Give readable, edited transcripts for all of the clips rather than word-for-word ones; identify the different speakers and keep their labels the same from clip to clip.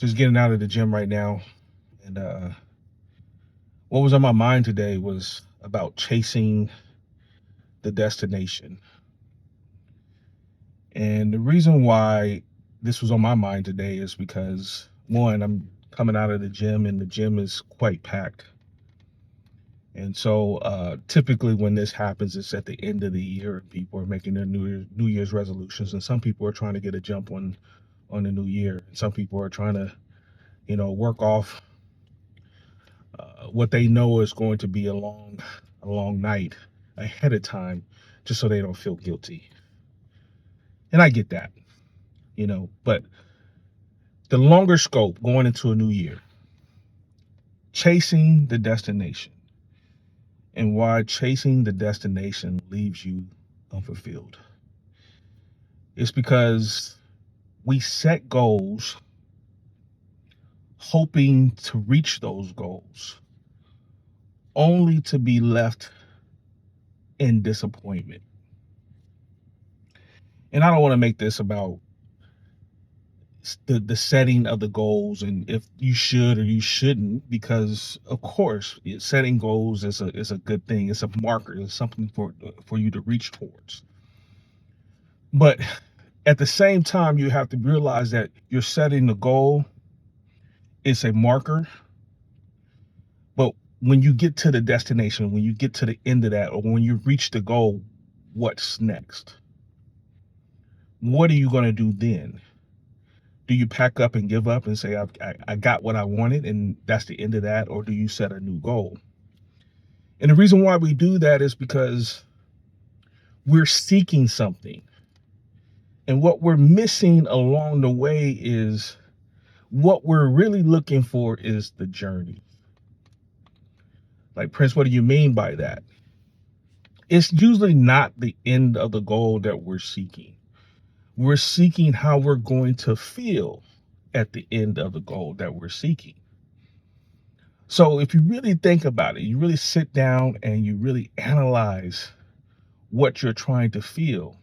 Speaker 1: Just getting out of the gym right now. And what was on my mind today was about chasing the destination. And the reason why this was on my mind today is because, one, I'm coming out of the gym and the gym is quite packed. And so typically when this happens, it's at the end of the year and people are making their New Year's resolutions. And some people are trying to get a jump on the new year. And some people are trying to, work off what they know is going to be a long night ahead of time, just so they don't feel guilty. And I get that, but the longer scope going into a new year, chasing the destination, and why chasing the destination leaves you unfulfilled. It's because we set goals hoping to reach those goals only to be left in disappointment. And I don't want to make this about the setting of the goals and if you should or you shouldn't, because of course setting goals is a good thing. It's a marker. It's something for you to reach towards. But at the same time, you have to realize that you're setting the goal. It's a marker. But when you get to the destination, when you get to the end of that, or when you reach the goal, what's next? What are you going to do then? Do you pack up and give up and say, I got what I wanted and that's the end of that? Or do you set a new goal? And the reason why we do that is because we're seeking something. And what we're missing along the way is what we're really looking for is the journey. Like, Prince, what do you mean by that? It's usually not the end of the goal that we're seeking. We're seeking how we're going to feel at the end of the goal that we're seeking. So if you really think about it, you really sit down and you really analyze what you're trying to feel.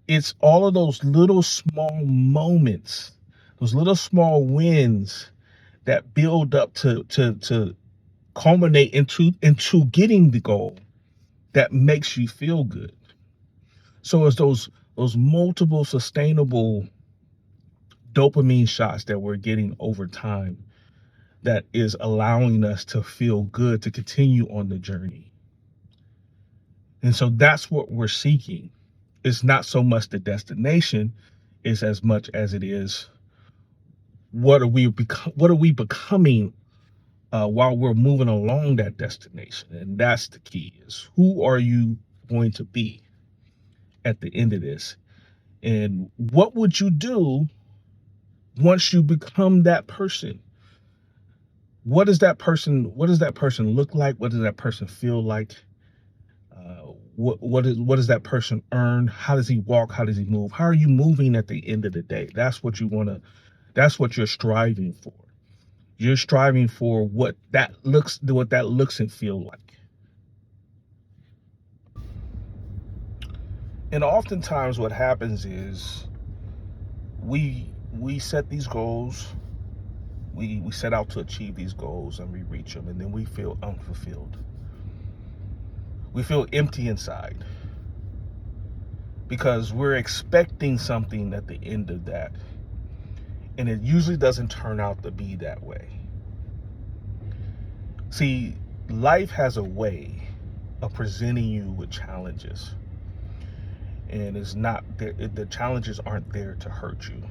Speaker 1: It's all of those little small moments, those little small wins that build up to culminate into getting the goal that makes you feel good. So it's those multiple sustainable dopamine shots that we're getting over time that is allowing us to feel good, to continue on the journey. And so that's what we're seeking. It's not so much the destination, it's as much as it is what are we becoming while we're moving along that destination. And that's the key, is who are you going to be at the end of this? And what would you do once you become that person? What does that person look like? What does that person feel like? What does that person earn? How does he walk? How does he move? How are you moving at the end of the day? That's what you're striving for. You're striving for what that looks and feel like. And oftentimes what happens is we set these goals, we set out to achieve these goals and we reach them, and then we feel unfulfilled. We feel empty inside because we're expecting something at the end of that. And it usually doesn't turn out to be that way. See, life has a way of presenting you with challenges. And it's not the challenges aren't there to hurt you.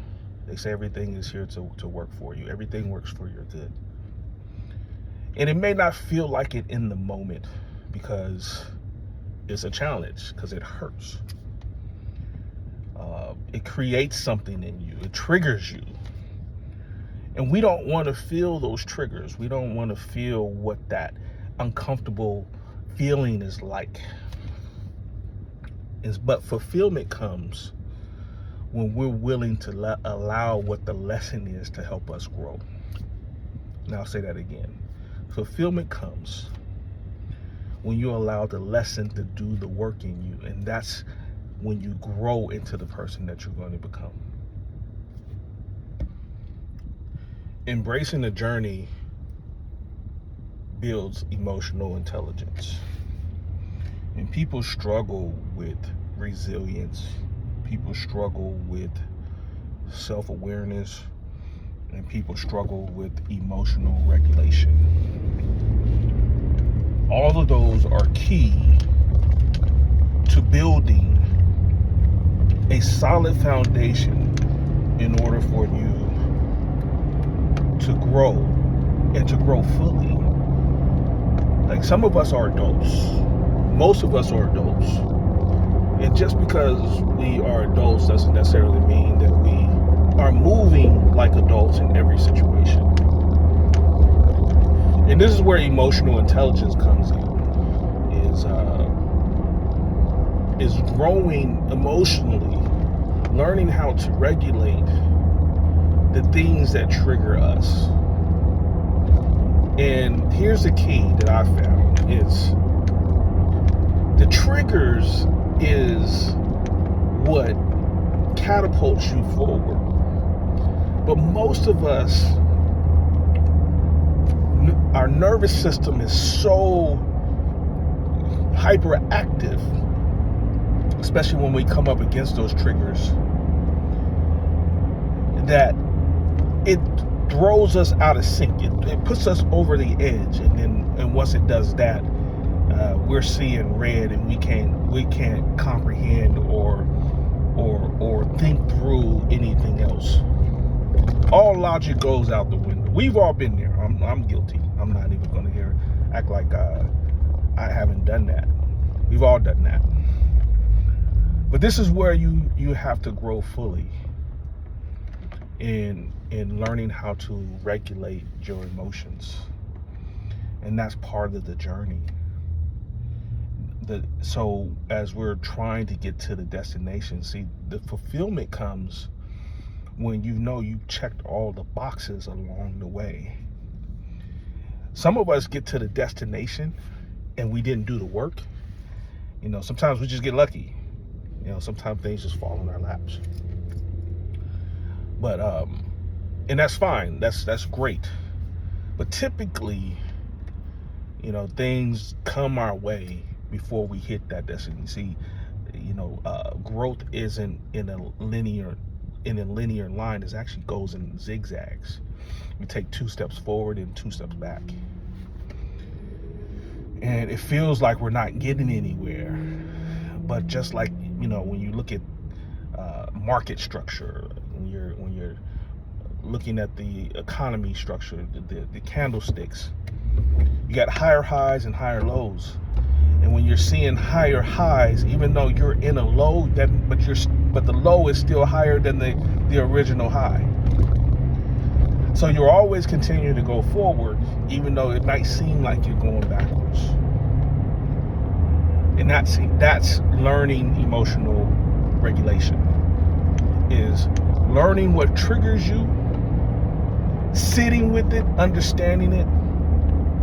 Speaker 1: They say everything is here to work for you. Everything works for your good. And it may not feel like it in the moment because it's a challenge, because it hurts. It creates something in you. It triggers you. And we don't want to feel those triggers. We don't want to feel what that uncomfortable feeling is like. But fulfillment comes when we're willing to allow what the lesson is to help us grow. Now I'll say that again. Fulfillment comes when you allow the lesson to do the work in you, and that's when you grow into the person that you're going to become. Embracing the journey builds emotional intelligence. And people struggle with resilience. People struggle with self-awareness. And people struggle with emotional regulation. All of those are key to building a solid foundation in order for you to grow and to grow fully. Like, some of us are adults. Most of us are adults. And just because we are adults doesn't necessarily mean that we are moving like adults in every situation. And this is where emotional intelligence comes in. Is growing emotionally, learning how to regulate the things that trigger us. And here's the key that I found is the triggers is what catapults you forward. But most of us, our nervous system is so hyperactive, especially when we come up against those triggers, that it throws us out of sync. It puts us over the edge, and once it does that, we're seeing red, and we can't comprehend or think through anything else. All logic goes out the window. We've all been there. I'm guilty. I'm not even going to act like I haven't done that. We've all done that. But this is where you have to grow fully in learning how to regulate your emotions. And that's part of the journey. So as we're trying to get to the destination, see, the fulfillment comes when you checked all the boxes along the way. Some of us get to the destination and we didn't do the work. Sometimes we just get lucky. Sometimes things just fall in our laps. But and that's fine. That's great. But typically, things come our way before we hit that destiny. See, growth isn't in a linear line. It actually goes in zigzags. We take 2 steps forward and 2 steps back. And it feels like we're not getting anywhere. But just like, when you look at market structure, when you're looking at the economy structure, the candlesticks, you got higher highs and higher lows. And when you're seeing higher highs, even though you're in a low, but the low is still higher than the original high. So you're always continuing to go forward, even though it might seem like you're going backwards. And that's learning emotional regulation, is learning what triggers you, sitting with it, understanding it,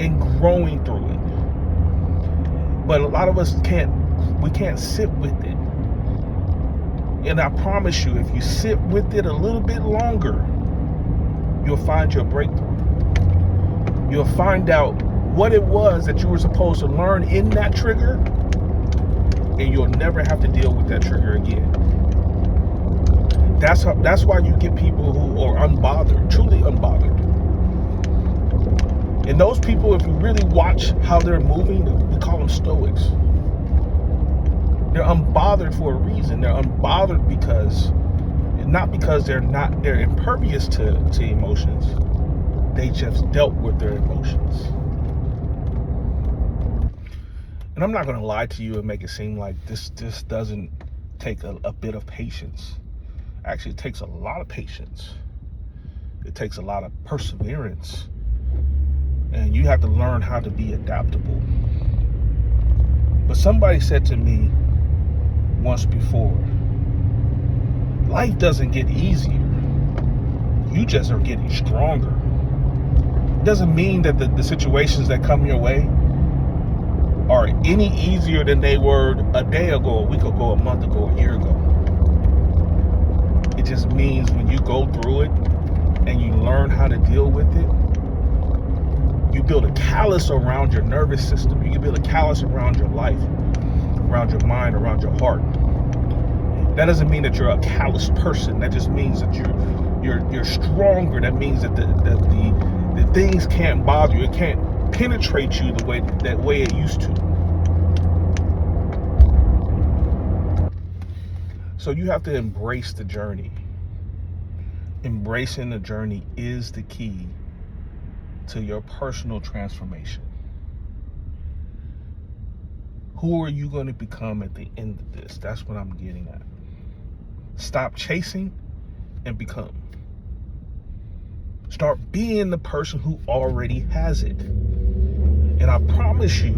Speaker 1: and growing through it. But a lot of us can't sit with it. And I promise you, if you sit with it a little bit longer, you'll find your breakthrough. You'll find out what it was that you were supposed to learn in that trigger, and you'll never have to deal with that trigger again. That's why you get people who are unbothered, truly unbothered. And those people, if you really watch how they're moving, we call them stoics. They're unbothered for a reason. They're unbothered not because they're impervious to emotions. They just dealt with their emotions. And I'm not going to lie to you and make it seem like this doesn't take a bit of patience. Actually, it takes a lot of patience. It takes a lot of perseverance. And you have to learn how to be adaptable. But somebody said to me once before, life doesn't get easier. You just are getting stronger. It doesn't mean that the situations that come your way are any easier than they were a day ago, a week ago, a month ago, a year ago. It just means when you go through it and you learn how to deal can build a callus around your nervous system. You can build a callus around your life, around your mind, around your heart. That doesn't mean that you're a callous person. That just means that you're stronger. That means that the things can't bother you. It can't penetrate you the way it used to. So you have to embrace the journey. Embracing the journey is the key to your personal transformation. Who are you going to become at the end of this? That's what I'm getting at. Stop chasing and become. Start being the person who already has it. And I promise you,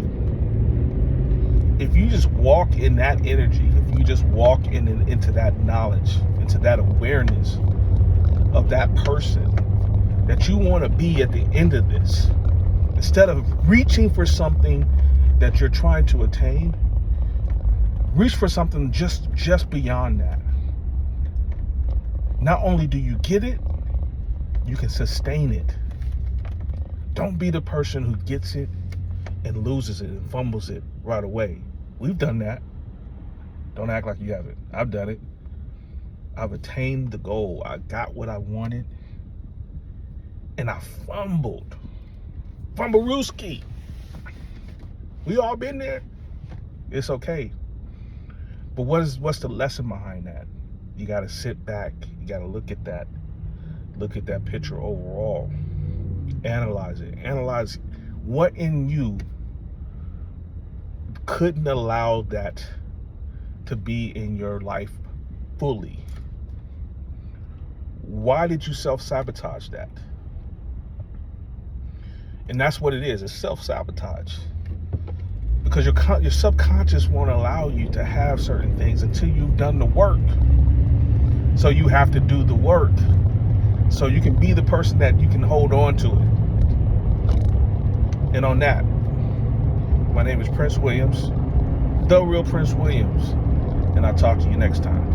Speaker 1: if you just walk in that energy, if you just walk into that knowledge, into that awareness of that person that you want to be at the end of this, instead of reaching for something that you're trying to attain, reach for something just beyond that. Not only do you get it, you can sustain it. Don't be the person who gets it and loses it and fumbles it right away. We've done that. Don't act like you haven't. I've done it. I've attained the goal. I got what I wanted, and I fumbled. Fumblerooski. We all been there. It's okay. But what's the lesson behind that? You got to sit back. You got to look at that picture overall. Analyze it. Analyze what in you couldn't allow that to be in your life fully. Why did you self-sabotage that? And that's what it is. It's self-sabotage. Because your subconscious won't allow you to have certain things until you've done the work. So you have to do the work so you can be the person that you can hold on to it. And on that, my name is Prince Williams, the real Prince Williams, and I'll talk to you next time.